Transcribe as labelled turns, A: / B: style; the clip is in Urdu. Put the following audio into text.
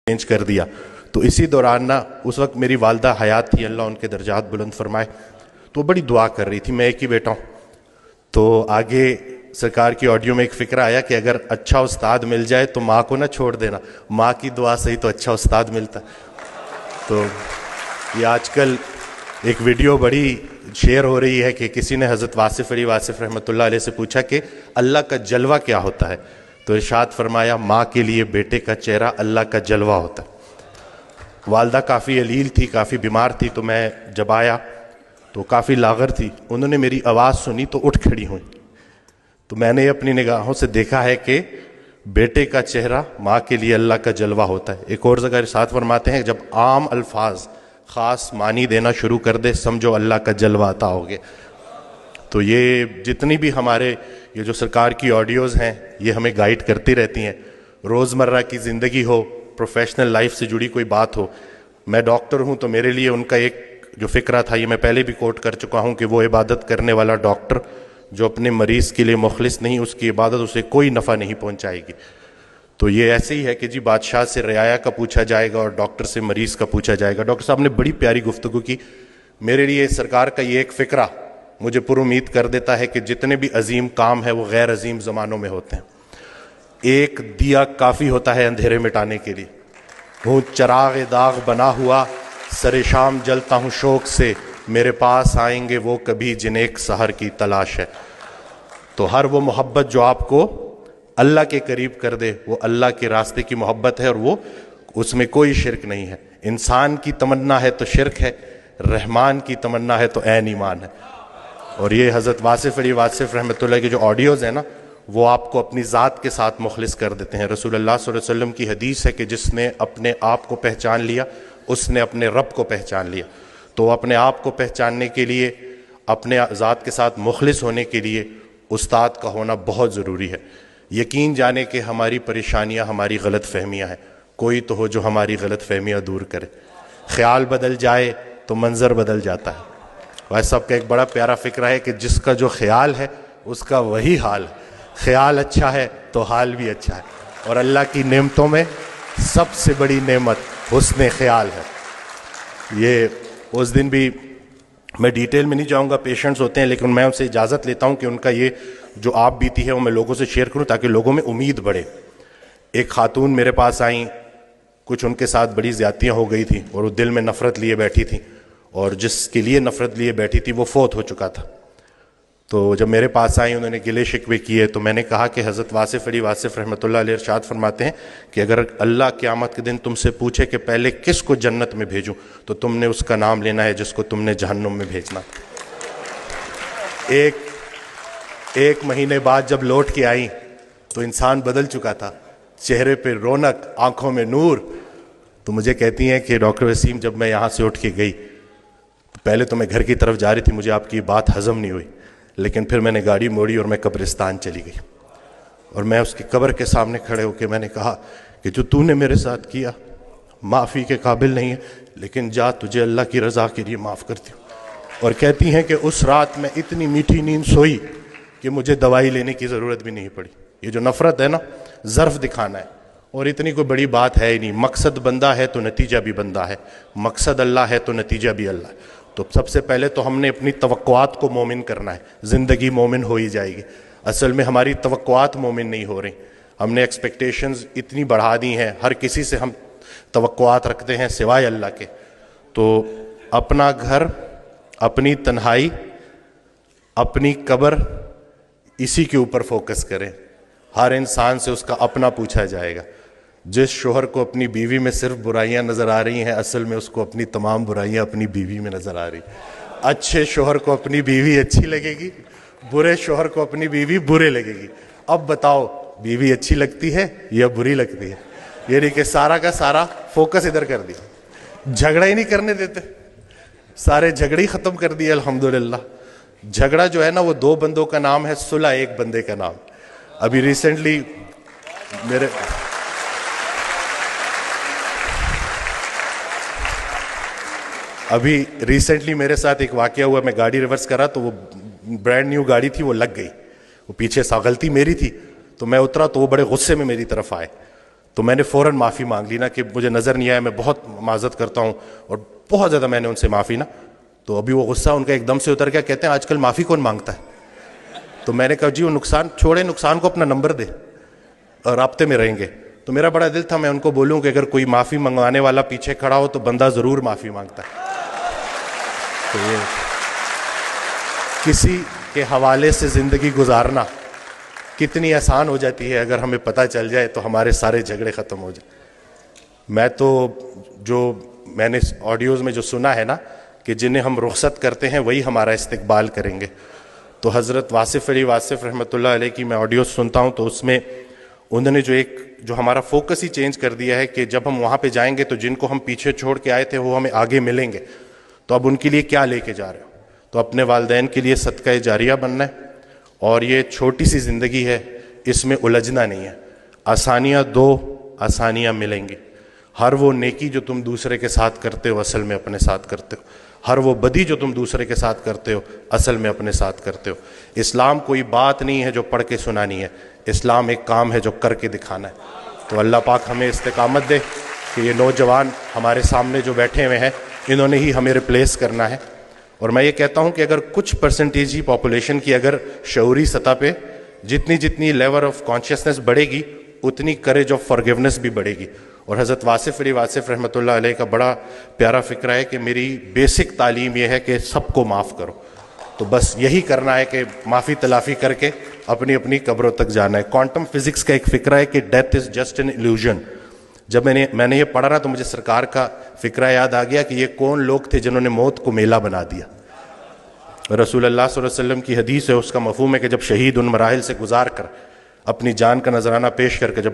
A: چینج کر دیا. تو اسی دوران نا اس وقت میری والدہ حیات تھی, اللہ ان کے درجات بلند فرمائے, تو بڑی دعا کر رہی تھی. میں ایک ہی بیٹا ہوں, تو آگے سرکار کی آڈیو میں ایک فکرہ آیا کہ اگر اچھا استاد مل جائے تو ماں کو نہ چھوڑ دینا, ماں کی دعا سے ہی تو اچھا استاد ملتا. تو یہ آج کل ایک ویڈیو بڑی شیئر ہو رہی ہے کہ کسی نے حضرت واصف علی واصف رحمۃ اللہ علیہ سے پوچھا کہ اللہ کا جلوہ کیا ہوتا ہے, تو ارشاد فرمایا ماں کے لیے بیٹے کا چہرہ اللہ کا جلوہ ہوتا ہے. والدہ کافی علیل تھی, کافی بیمار تھی, تو میں جب آیا تو کافی لاغر تھی. انہوں نے میری آواز سنی تو اٹھ کھڑی ہوئی. تو میں نے اپنی نگاہوں سے دیکھا ہے کہ بیٹے کا چہرہ ماں کے لیے اللہ کا جلوہ ہوتا ہے. ایک اور جگہ ارشاد فرماتے ہیں جب عام الفاظ خاص معنی دینا شروع کر دے سمجھو اللہ کا جلوہ عطا ہو گیا. تو یہ جتنی بھی ہمارے یہ جو سرکار کی آڈیوز ہیں یہ ہمیں گائیڈ کرتی رہتی ہیں. روزمرہ کی زندگی ہو, پروفیشنل لائف سے جڑی کوئی بات ہو. میں ڈاکٹر ہوں تو میرے لیے ان کا ایک جو فکرہ تھا, یہ میں پہلے بھی کوٹ کر چکا ہوں, کہ وہ عبادت کرنے والا ڈاکٹر جو اپنے مریض کے لیے مخلص نہیں, اس کی عبادت اسے کوئی نفع نہیں پہنچائے گی. تو یہ ایسے ہی ہے کہ جی بادشاہ سے رعایا کا پوچھا جائے گا اور ڈاکٹر سے مریض کا پوچھا جائے گا. ڈاکٹر صاحب نے بڑی پیاری گفتگو کی. میرے لیے سرکار کا یہ ایک فکرہ مجھے پر امید کر دیتا ہے کہ جتنے بھی عظیم کام ہیں وہ غیر عظیم زمانوں میں ہوتے ہیں. ایک دیا کافی ہوتا ہے اندھیرے مٹانے کے لیے. ہوں چراغ داغ بنا ہوا, سر شام جلتا ہوں شوق سے, میرے پاس آئیں گے وہ کبھی جنہیں ایک سحر کی تلاش ہے. تو ہر وہ محبت جو آپ کو اللہ کے قریب کر دے وہ اللہ کے راستے کی محبت ہے, اور وہ اس میں کوئی شرک نہیں ہے. انسان کی تمنا ہے تو شرک ہے, رحمان کی تمنا ہے تو عین ایمان ہے. اور یہ حضرت واصف علی واصف رحمۃ اللہ کی جو آڈیوز ہیں نا وہ آپ کو اپنی ذات کے ساتھ مخلص کر دیتے ہیں. رسول اللہ صلی اللہ علیہ وسلم کی حدیث ہے کہ جس نے اپنے آپ کو پہچان لیا اس نے اپنے رب کو پہچان لیا. تو اپنے آپ کو پہچاننے کے لیے, اپنے ذات کے ساتھ مخلص ہونے کے لیے استاد کا ہونا بہت ضروری ہے. یقین جانے کہ ہماری پریشانیاں ہماری غلط فہمیاں ہیں, کوئی تو ہو جو ہماری غلط فہمیاں دور کرے. خیال بدل جائے تو منظر بدل جاتا ہے. ویسے سب کا ایک بڑا پیارا فکرہ ہے کہ جس کا جو خیال ہے اس کا وہی حال ہے. خیال اچھا ہے تو حال بھی اچھا ہے, اور اللہ کی نعمتوں میں سب سے بڑی نعمت حسن خیال ہے. یہ اس دن بھی میں ڈیٹیل میں نہیں جاؤں گا, پیشنٹس ہوتے ہیں, لیکن میں ان سے اجازت لیتا ہوں کہ ان کا یہ جو آپ بیتی ہے وہ میں لوگوں سے شیئر کروں تاکہ لوگوں میں امید بڑھے. ایک خاتون میرے پاس آئیں, کچھ ان کے ساتھ بڑی زیادتیاں ہو گئی تھیں اور وہ دل میں نفرت لیے بیٹھی تھیں, اور جس کے لیے نفرت لیے بیٹھی تھی وہ فوت ہو چکا تھا. تو جب میرے پاس آئیں انہوں نے گلے شکوے کیے, تو میں نے کہا کہ حضرت واصف علی واصف رحمۃ اللہ علیہ ارشاد فرماتے ہیں کہ اگر اللہ قیامت کے دن تم سے پوچھے کہ پہلے کس کو جنت میں بھیجوں تو تم نے اس کا نام لینا ہے جس کو تم نے جہنم میں بھیجنا. ایک مہینے بعد جب لوٹ کے آئیں تو انسان بدل چکا تھا, چہرے پہ رونق, آنکھوں میں نور. تو مجھے کہتی ہیں کہ ڈاکٹر وسیم جب میں یہاں سے اٹھ کے گئی تو پہلے تو میں گھر کی طرف جا رہی تھی, مجھے آپ کی بات ہضم نہیں ہوئی, لیکن پھر میں نے گاڑی موڑی اور میں قبرستان چلی گئی. اور میں اس کی قبر کے سامنے کھڑے ہو کے میں نے کہا کہ جو تو نے میرے ساتھ کیا معافی کے قابل نہیں ہے, لیکن جا تجھے اللہ کی رضا کے لیے معاف کرتی ہوں. اور کہتی ہیں کہ اس رات میں اتنی میٹھی نیند سوئی کہ مجھے دوائی لینے کی ضرورت بھی نہیں پڑی. یہ جو نفرت ہے نا ظرف دکھانا ہے, اور اتنی کوئی بڑی بات ہے ہی نہیں. مقصد بندہ ہے تو نتیجہ بھی بندہ ہے, مقصد اللہ ہے تو نتیجہ بھی اللہ ہے. تو سب سے پہلے تو ہم نے اپنی توقعات کو مومن کرنا ہے, زندگی مومن ہو ہی جائے گی. اصل میں ہماری توقعات مومن نہیں ہو رہی, ہم نے ایکسپیکٹیشنز اتنی بڑھا دی ہیں, ہر کسی سے ہم توقعات رکھتے ہیں سوائے اللہ کے. تو اپنا گھر, اپنی تنہائی, اپنی قبر, اسی کے اوپر فوکس کریں. ہر انسان سے اس کا اپنا پوچھا جائے گا. جس شوہر کو اپنی بیوی میں صرف برائیاں نظر آ رہی ہیں اصل میں اس کو اپنی تمام برائیاں اپنی بیوی میں نظر آ رہی. اچھے شوہر کو اپنی بیوی اچھی لگے گی, برے شوہر کو اپنی بیوی برے لگے گی. اب بتاؤ بیوی اچھی لگتی ہے یا بری لگتی ہے؟ یعنی کہ سارا کا سارا فوکس ادھر کر دیا, جھگڑا ہی نہیں کرنے دیتے, سارے جھگڑے ہی ختم کر دیے. الحمدللہ جھگڑا جو ہے نا وہ دو بندوں کا نام ہے, صلح ایک بندے کا نام. ابھی ریسنٹلی میرے ساتھ ایک واقعہ ہوا. میں گاڑی ریورس کرا تو وہ برانڈ نیو گاڑی تھی, وہ لگ گئی. وہ پیچھے غلطی میری تھی, تو میں اترا تو وہ بڑے غصے میں میری طرف آئے. تو میں نے فوراً معافی مانگ لی نا کہ مجھے نظر نہیں آیا, میں بہت معذرت کرتا ہوں, اور بہت زیادہ میں نے ان سے معافی نا. تو ابھی وہ غصہ ان کا ایک دم سے اتر گیا, کہتے ہیں آج کل معافی کون مانگتا ہے. تو میں نے کہا جی وہ نقصان چھوڑے, نقصان کو اپنا نمبر دے اور رابطے میں رہیں گے. تو میرا بڑا دل تھا میں ان کو بولوں کہ اگر کوئی معافی منگوانے والا پیچھے کھڑا ہو تو بندہ ضرور معافی مانگتا ہے. تو یہ کسی کے حوالے سے زندگی گزارنا کتنی آسان ہو جاتی ہے اگر ہمیں پتہ چل جائے تو ہمارے سارے جھگڑے ختم ہو جائیں. میں تو جو میں نے آڈیوز میں جو سنا ہے نا کہ جنہیں ہم رخصت کرتے ہیں وہی ہمارا استقبال کریں گے. تو حضرت واصف علی واصف رحمۃ اللہ علیہ کی میں آڈیوز سنتا ہوں تو اس میں انہوں نے جو ہمارا فوکس ہی چینج کر دیا ہے کہ جب ہم وہاں پہ جائیں گے تو جن کو ہم پیچھے چھوڑ کے آئے تھے وہ ہمیں آگے ملیں گے, تو اب ان کے لیے کیا لے کے جا رہے ہو. تو اپنے والدین کے لیے صدقہ جاریہ بننا ہے, اور یہ چھوٹی سی زندگی ہے, اس میں الجھنا نہیں ہے. آسانیاں دو, آسانیاں ملیں گی. ہر وہ نیکی جو تم دوسرے کے ساتھ کرتے ہو اصل میں اپنے ساتھ کرتے ہو, ہر وہ بدی جو تم دوسرے کے ساتھ کرتے ہو اصل میں اپنے ساتھ کرتے ہو. اسلام کوئی بات نہیں ہے جو پڑھ کے سنانی ہے, اسلام ایک کام ہے جو کر کے دکھانا ہے. تو اللہ پاک ہمیں استقامت دے کہ یہ نوجوان ہمارے سامنے جو بیٹھے ہوئے ہیں انہوں نے ہی ہمیں ریپلیس کرنا ہے. اور میں یہ کہتا ہوں کہ اگر کچھ پرسنٹیج ہی پاپولیشن کی اگر شعوری سطح پہ جتنی لیول آف کانشیسنس بڑھے گی اتنی کریج آف فارگیونیس بھی بڑھے گی. اور حضرت واصف علی واصف رحمۃ اللہ علیہ کا بڑا پیارا فکرہ ہے کہ میری بیسک تعلیم یہ ہے کہ سب کو معاف کرو. تو بس یہی کرنا ہے کہ معافی تلافی کر کے اپنی اپنی قبروں تک جانا ہے. کوانٹم فزکس کا ایک فکرہ ہے کہ death is just an illusion. جب میں نے یہ پڑھا نا تو مجھے سرکار کا فکرہ یاد آ گیا کہ یہ کون لوگ تھے جنہوں نے موت کو میلہ بنا دیا. رسول اللہ صلی اللہ علیہ وسلم کی حدیث ہے, اس کا مفہوم ہے کہ جب شہید ان مراحل سے گزار کر اپنی جان کا نذرانہ پیش کر کے جب